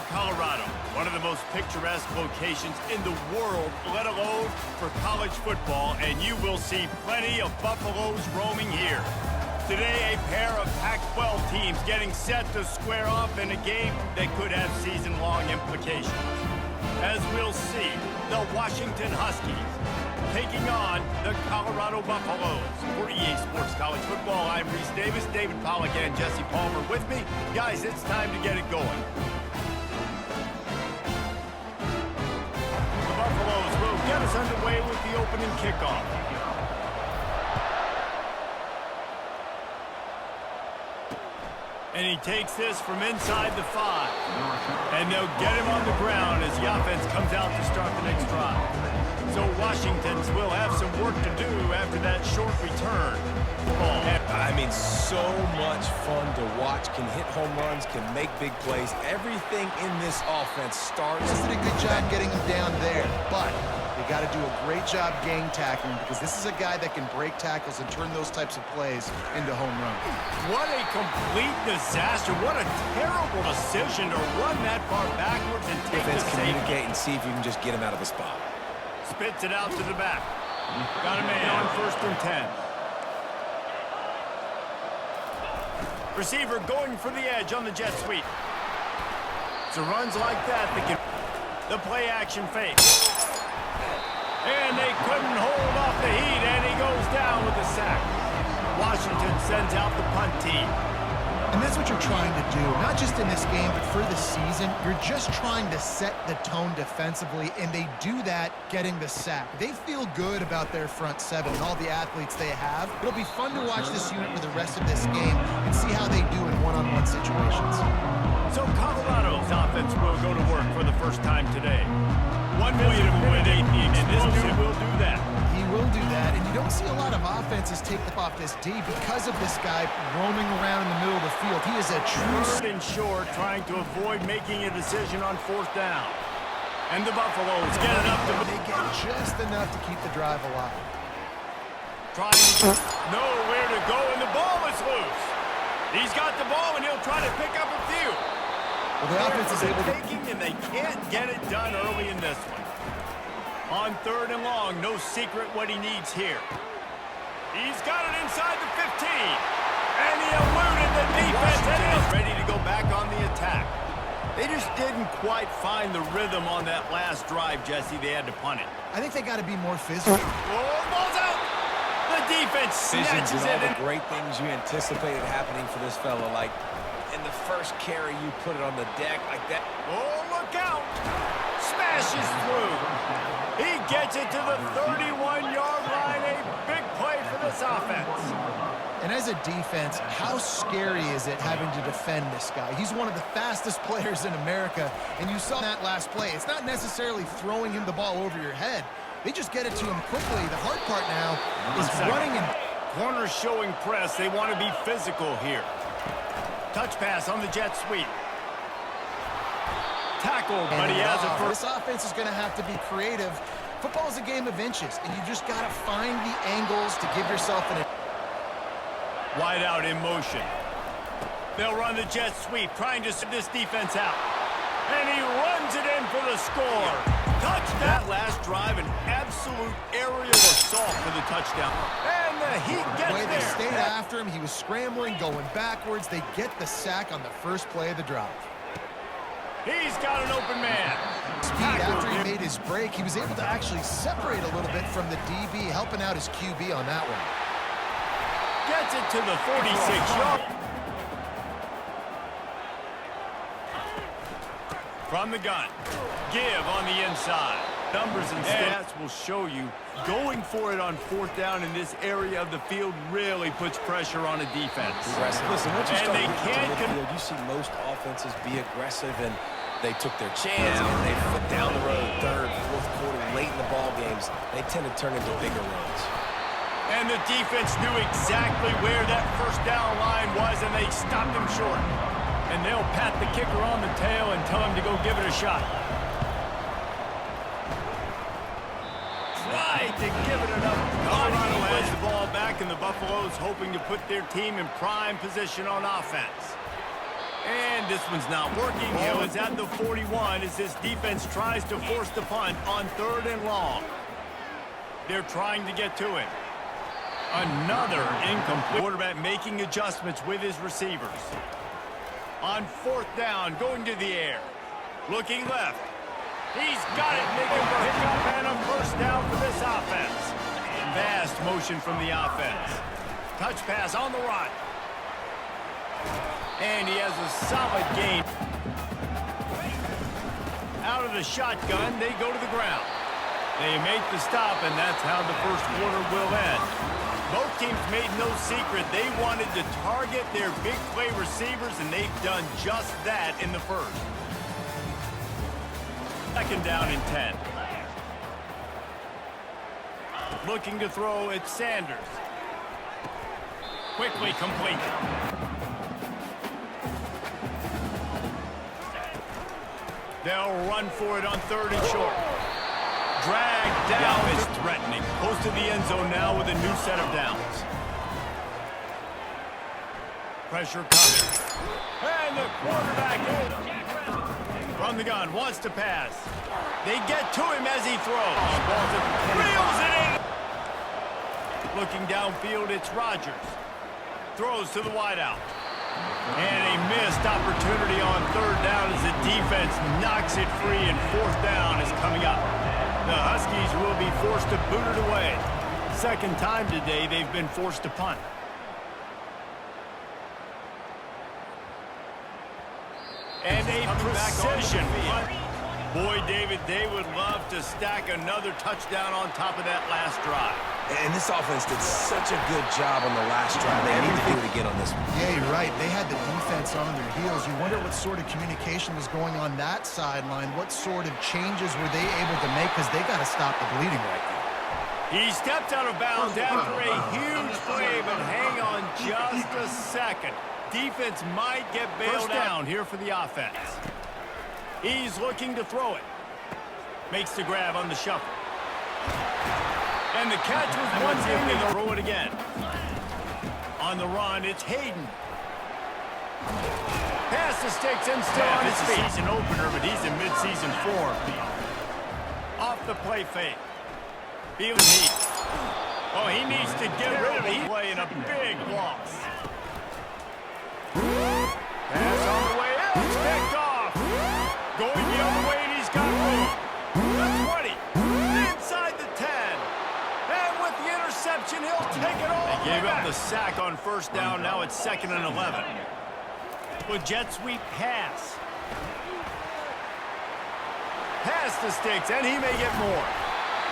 Denver, Colorado, one of the most picturesque locations in the world, let alone for college football, and you will see plenty of Buffaloes roaming here. Today, a pair of Pac-12 teams getting set to square off in a game that could have season-long implications. As we'll see, the Washington Huskies taking on the Colorado Buffaloes. For EA Sports College Football, I'm Reese Davis, David Pollack, and Jesse Palmer with me. Guys, it's time to get it going. The Buffaloes will get us underway with the opening kickoff. And he takes this from inside the 5. And they'll get him on the ground as the offense comes out to start the next drive. So Washington's will have some work to do after that short return. I mean, so much fun to watch. Can hit home runs, can make big plays. Everything in this offense starts. Did a good job getting him down there, but they got to do a great job gang tackling because this is a guy that can break tackles and turn those types of plays into home runs. What a complete disaster. What a terrible decision to run that far backwards and take the safety. Communicate and see if you can just get him out of the spot. Spits it out to the back. Got a man on 1st and 10. Receiver going for the edge on the jet sweep. So runs like that can the play action fake. And they couldn't hold off the heat, and he goes down with a sack. Washington sends out the punt team. And that's what you're trying to do, not just in this game, but for the season. You're just trying to set the tone defensively, and they do that getting the sack. They feel good about their front 7 and all the athletes they have. It'll be fun to watch this unit for the rest of this game and see how they do in one-on-one situations. So Colorado's offense will go to work for the first time today. One way to win 8 games, and this dude will do that. He will do that, and you don't see a lot of offenses take off this D because of this guy roaming around in the middle of the field. He is a true... Third and short, trying to avoid making a decision on 4th down. And the Buffaloes get enough to... They get just enough to keep the drive alive. Trying to nowhere to go, and the ball is loose. He's got the ball, and he'll try to pick up a few. Well, the offense is able to... And they can't get it done early in this one. On 3rd and long, no secret what he needs here. He's got it inside the 15. And he eluded the defense, and he's ready to go back on the attack. They just didn't quite find the rhythm on that last drive, Jesse. They had to punt it. I think they got to be more physical. Oh, ball's out. The defense snatches it. All the great things you anticipated happening for this fella, like in the first carry, you put it on the deck like that. Oh, look out. Smashes through. He gets it to the 31-yard line. A big play for this offense. And as a defense, how scary is it having to defend this guy? He's one of the fastest players in America, and you saw that last play. It's not necessarily throwing him the ball over your head. They just get it to him quickly. The hard part now is running and... Corners showing press. They want to be physical here. Touch pass on the jet sweep. Tackled, but he has it for... This offense is going to have to be creative. Football is a game of inches, and you just got to find the angles to give yourself an... Wide out in motion. They'll run the jet sweep, trying to sit this defense out. And he runs it in for the score. Touch that last drive, an absolute aerial assault for the touchdown. And the Heat gets there. They stayed after him. He was scrambling, going backwards. They get the sack on the first play of the drive. He's got an open man. Speed after he made his break, he was able to actually separate a little bit from the DB, helping out his QB on that one. Gets it to the 46-yard. From the gun. Give on the inside. Numbers and stats will show you going for it on 4th down in this area of the field really puts pressure on a defense. Listen, once you start they can't the field, you see most offenses be aggressive, and they took their chance, and they put down the road 3rd, 4th quarter, late in the ball games. They tend to turn into bigger runs. And the defense knew exactly where that 1st down line was, and they stopped him short. And they'll pat the kicker on the tail and tell him to go give it a shot. Tried to give it enough. Colorado has the ball back, and the Buffaloes hoping to put their team in prime position on offense. And this one's not working. Hill is at the 41 as this defense tries to force the punt on 3rd and long. They're trying to get to him. Another incomplete. Quarterback making adjustments with his receivers. On 4th down, going to the air. Looking left. He's got it, making for a pickup and a 1st down for this offense. Fast motion from the offense. Touch pass on the run. And he has a solid gain. Out of the shotgun, they go to the ground. They make the stop, and that's how the 1st quarter will end. Both teams made no secret. They wanted to target their big play receivers, and they've done just that in the 1st. 2nd down and 10. Looking to throw, it's Sanders. Quickly complete. They'll run for it on 3rd and short. Dragged down is threatening. Close to the end zone now with a new set of downs. Pressure coming. And the quarterback from the gun wants to pass. They get to him as he throws. Reels it in. Looking downfield, it's Rodgers. Throws to the wideout. And a missed opportunity on 3rd down as the defense knocks it free, and 4th down is coming up. The Huskies will be forced to boot it away. 2nd time today they've been forced to punt. And a precision punt. Boy, David, they would love to stack another touchdown on top of that last drive. And this offense did such a good job on the last drive. They need to do it again on this one. Yeah, you're right. They had the defense on their heels. You wonder what sort of communication was going on that sideline. What sort of changes were they able to make, because they got to stop the bleeding right now. He stepped out of bounds after a huge play, but hang on just a second. Defense might get bailed down here for the offense. He's looking to throw it. Makes the grab on the shuffle. And the catch was once in, and they'll throw it again. On the run, it's Hayden. Pass the sticks and still on his feet. It's a season opener, but he's in mid-season form. Off the play fake. Feeling heat. Oh, he needs to get rid of it. Playing a big loss. Pass on the way out. It's picked off. Going the other way, and he's got room. The 20. Inside the 10. And with the interception, he'll take it all. They gave up the sack on 1st down. Now it's 2nd and 11. With jet sweep pass. Pass the sticks, and he may get more.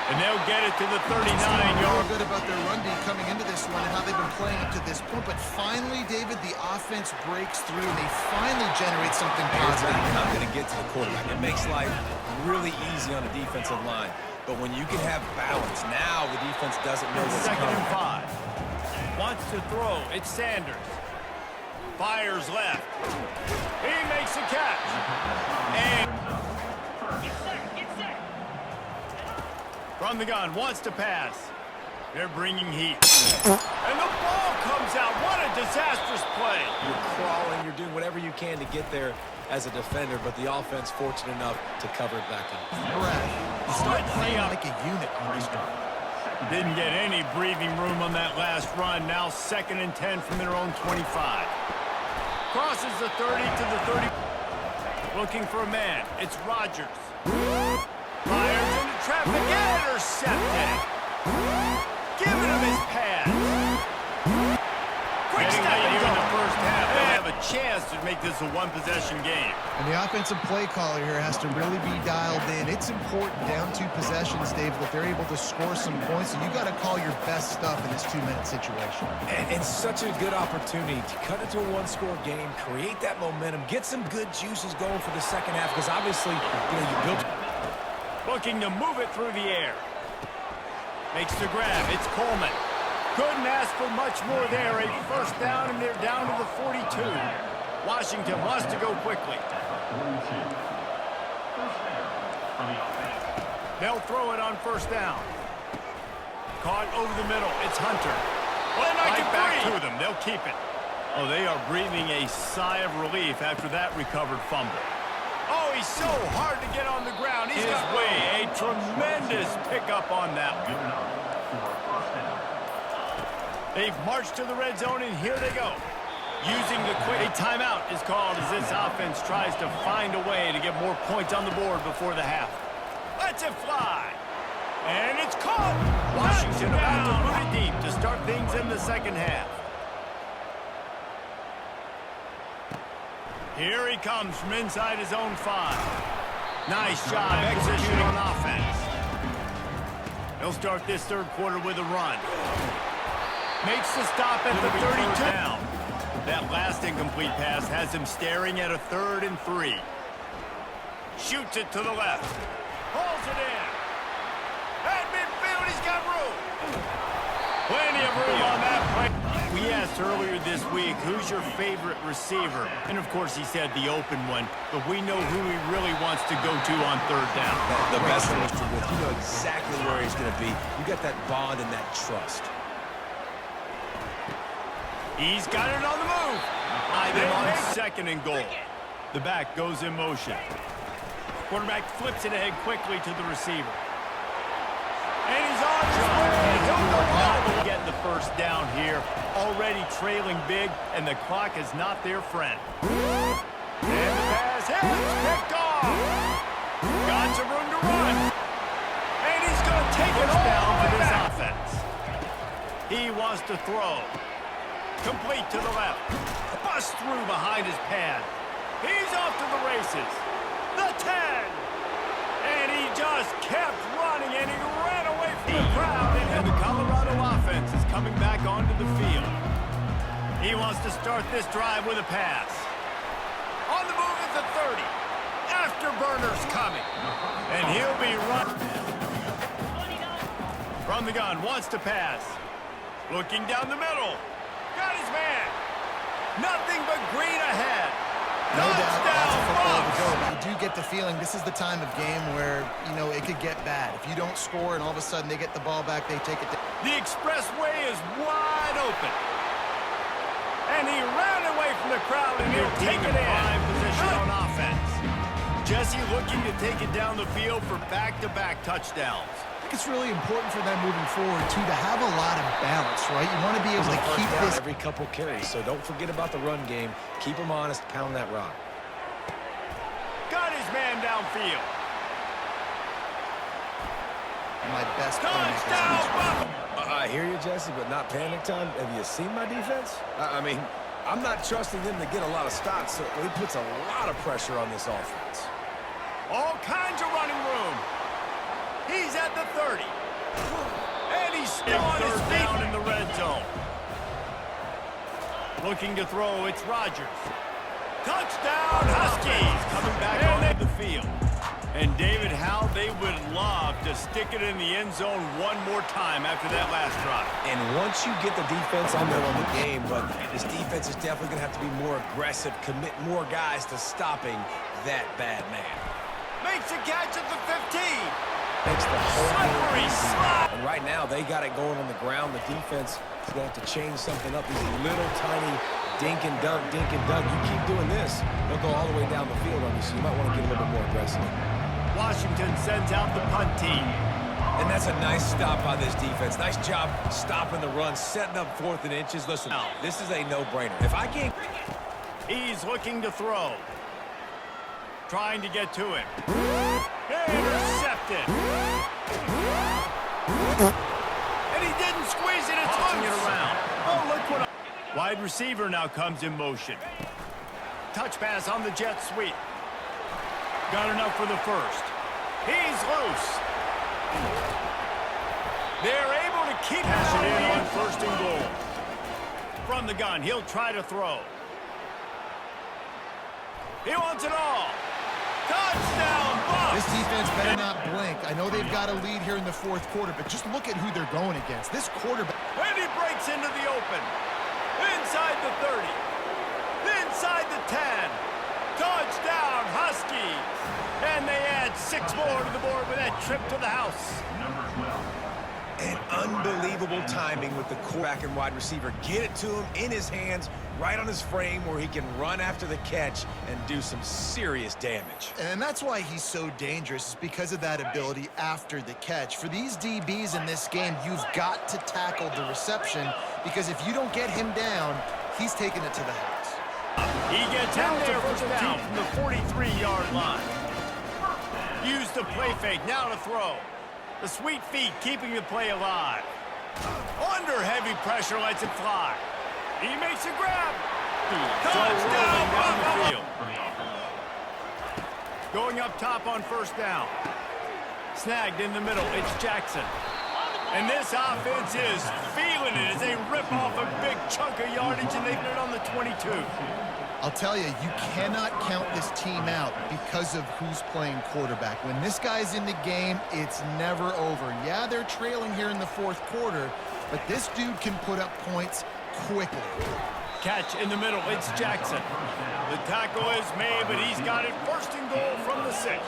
And they'll get it to the 39-yard. Good about their run D coming into this one and how they've been playing up to this point. But finally, David, the offense breaks through and they finally generate something positive. They're not going to get to the quarterback. It makes life really easy on the defensive line. But when you can have balance, now the defense doesn't know what's coming. 2nd and 5. Wants to throw. It's Sanders. Fires left. He makes a catch. And from the gun, wants to pass. They're bringing heat. And the ball comes out. What a disastrous play. You're crawling. You're doing whatever you can to get there as a defender, but the offense fortunate enough to cover it back up. Correct. Start playing like a unit on this drive. Didn't get any breathing room on that last run. Now 2nd and 10 from their own 25. Crosses the 30 to the 30. Looking for a man. It's Rodgers. Fires into traffic. Intercepted. Giving him his pass. Quick step here in the 1st half. They'll have a chance to make this a one-possession game. And the offensive play caller here has to really be dialed in. It's important down 2 possessions, Dave, that they're able to score some points. And you got to call your best stuff in this 2-minute situation. And such a good opportunity to cut it to a 1-score game, create that momentum, get some good juices going for the 2nd half, because obviously, you built. Looking to move it through the air. Makes the grab. It's Coleman. Couldn't ask for much more there. A 1st down, and they're down to the 42. Washington wants to go quickly. They'll throw it on 1st down. Caught over the middle. It's Hunter. Right back to them. They'll keep it. Oh, they are breathing a sigh of relief after that recovered fumble. Oh, he's so hard to get on the ground. He's got way a tremendous pickup on that one. They've marched to the red zone, and here they go. Using the quick. A timeout is called as this offense tries to find a way to get more points on the board before the half. Lets it fly. And it's caught. Washington about to put it deep to start things in the second half. Here he comes from inside his own 5. Nice job executing on offense. He'll start this third quarter with a run. Makes the stop at the 32 down. That last incomplete pass has him staring at a 3rd and 3. Shoots it to the left. Pulls it in. At midfield, he's got room. Plenty of room on that play. We asked earlier this week, who's your favorite receiver? And, of course, he said the open one. But we know who he really wants to go to on 3rd down. The best one, Mr. Wolf. You know exactly where he's going to be. You got that bond and that trust. He's got it on the move. Ivan on 2nd and goal. The back goes in motion. Quarterback flips it ahead quickly to the receiver. And he's on his way. He'll go all the way. Getting the first down here. Already trailing big, and the clock is not their friend. And the pass hits. Picked off. Got some room to run. And he's going to take it down for this offense. He wants to throw. Complete to the left. Bust through behind his pad. He's off to the races. The 10. And he just kept running, and he ran away from the crowd. And the Colorado offense is coming back onto the field. He wants to start this drive with a pass. On the move at the 30. Afterburner's coming. And he'll be running. From the gun, wants to pass. Looking down the middle. Got his man. Nothing but green ahead. No doubt, lots of football to go. Touchdown. You do get the feeling this is the time of game where, you know, it could get bad. If you don't score and all of a sudden they get the ball back, they take it. The expressway is wide open. And he ran away from the crowd, and he'll take it in. Prime position on offense. Jesse looking to take it down the field for back-to-back touchdowns. I think it's really important for them moving forward, too, to have a lot of balance, right? You want to be able to keep this every couple carries, so don't forget about the run game. Keep them honest, pound that rock. Got his man downfield. my best Touchdown! I hear you, Jesse, but not panic time. Have you seen my defense? I mean, I'm not trusting them to get a lot of stops, so he puts a lot of pressure on this offense. All kinds of running room. He's at the 30. And he's still on his feet down in the red zone. Looking to throw, it's Rodgers. Touchdown, Huskies! Coming back onto the field. And David, how they would love to stick it in the end zone one more time after that last drive. And once you get the defense on there on the game, but this defense is definitely going to have to be more aggressive, commit more guys to stopping that bad man. Makes a catch at the 15. Makes the whole Slippery game easy. slide. And right now, they got it going on the ground. The defense is going to have to change something up. These little tiny dink and dunk, dink and dunk. You keep doing this, they'll go all the way down the field on you, so you might want to get a little bit more aggressive. Washington sends out the punt team. And that's a nice stop by this defense. Nice job stopping the run, setting up 4th and inches. Listen, this is a no-brainer. If I can't... He's looking to throw. Trying to get to him. Intercepted. And he didn't squeeze it. It's tossing it around. Oh, look what... Wide receiver now comes in motion. Touch pass on the jet sweep. Got enough for the first. He's loose. They're able to keep passing it in on 1st and goal. From the gun, he'll try to throw. He wants it all. Touchdown, Bucs! This defense better not blink. I know they've got a lead here in the 4th quarter, but just look at who they're going against. This quarterback... And he breaks into the open. Inside the 30. Inside the 10. Touchdown, Huskies! And they add 6 more to the board with that trip to the house. And unbelievable timing with the quarterback and wide receiver. Get it to him in his hands, right on his frame where he can run after the catch and do some serious damage. And that's why he's so dangerous, is because of that ability after the catch. For these DBs in this game, you've got to tackle the reception, because if you don't get him down, he's taking it to the house. He gets out there first down from the 43-yard line. Use the play fake, now to throw. The sweet feet keeping the play alive. Under heavy pressure, lets it fly. He makes a grab. Touchdown, Buffalo! Going up top on first down. Snagged in the middle, it's Jackson. And this offense is feeling it as they rip off a big chunk of yardage, and they get it on the 22. I'll tell you, you cannot count this team out because of who's playing quarterback. When this guy's in the game, it's never over. Yeah, they're trailing here in the fourth quarter, but this dude can put up points quickly. Catch in the middle, it's Jackson. The tackle is made, but he's got it first and goal from the 6.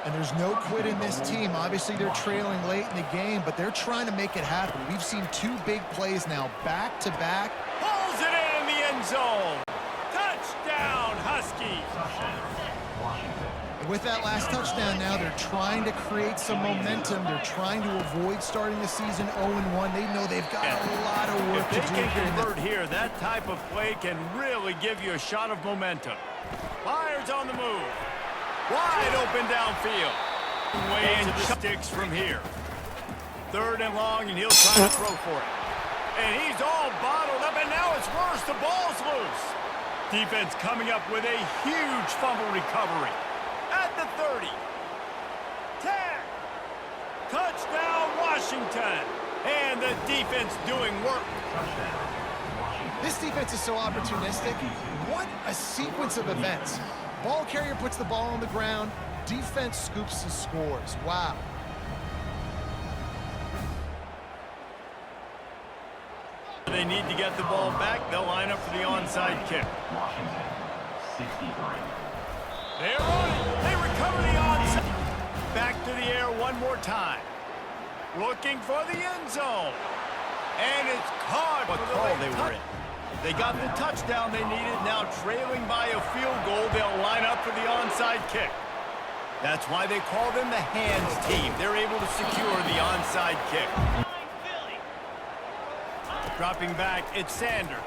And there's no quit in this team. Obviously, they're trailing late in the game, but they're trying to make it happen. We've seen 2 big plays now, back-to-back. Pulls it in the end zone. Touchdown, Huskies. And with that last touchdown now, they're trying to create some momentum. They're trying to avoid starting the season 0-1. They know they've got a lot of work to do. If they can convert here, that type of play can really give you a shot of momentum. Fires on the move. Wide open downfield. Way into the sticks from here. 3rd and long, and he'll try to throw for it. And he's all bottled up, and now it's worse. The ball's loose. Defense coming up with a huge fumble recovery. At the 30. 10. Touchdown, Washington. And the defense doing work. This defense is so opportunistic. What a sequence of events. Ball carrier puts the ball on the ground. Defense scoops and scores. Wow. They need to get the ball back. They'll line up for the onside kick. They're on it. They recover the onside. Back to the air one more time. Looking for the end zone. And it's caught. What call they were in. They got the touchdown they needed. Now trailing by a field goal, they'll line up for the onside kick. That's why they call them the hands team. They're able to secure the onside kick. Dropping back, it's Sanders.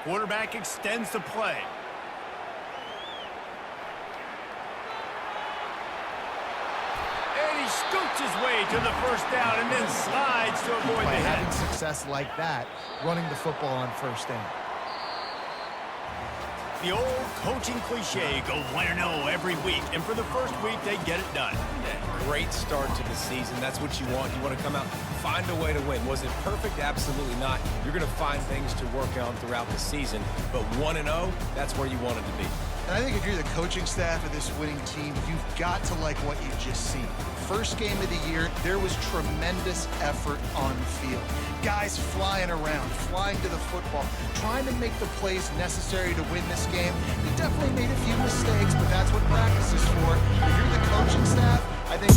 Quarterback extends the play. And he scoots his way to the first down and then slides to avoid the hit. Having success like that, running the football on first down. The old coaching cliche, go 1-0 every week. And for the first week, they get it done. Great start to the season. That's what you want. You want to come out, find a way to win. Was it perfect? Absolutely not. You're going to find things to work on throughout the season. But 1-0, that's where you want it to be. And I think if you're the coaching staff of this winning team, you've got to like what you've just seen. First game of the year, there was tremendous effort on the field. Guys flying around, flying to the football, trying to make the plays necessary to win this game. They definitely made a few mistakes, but that's what practice is for. If you're the coaching staff, I think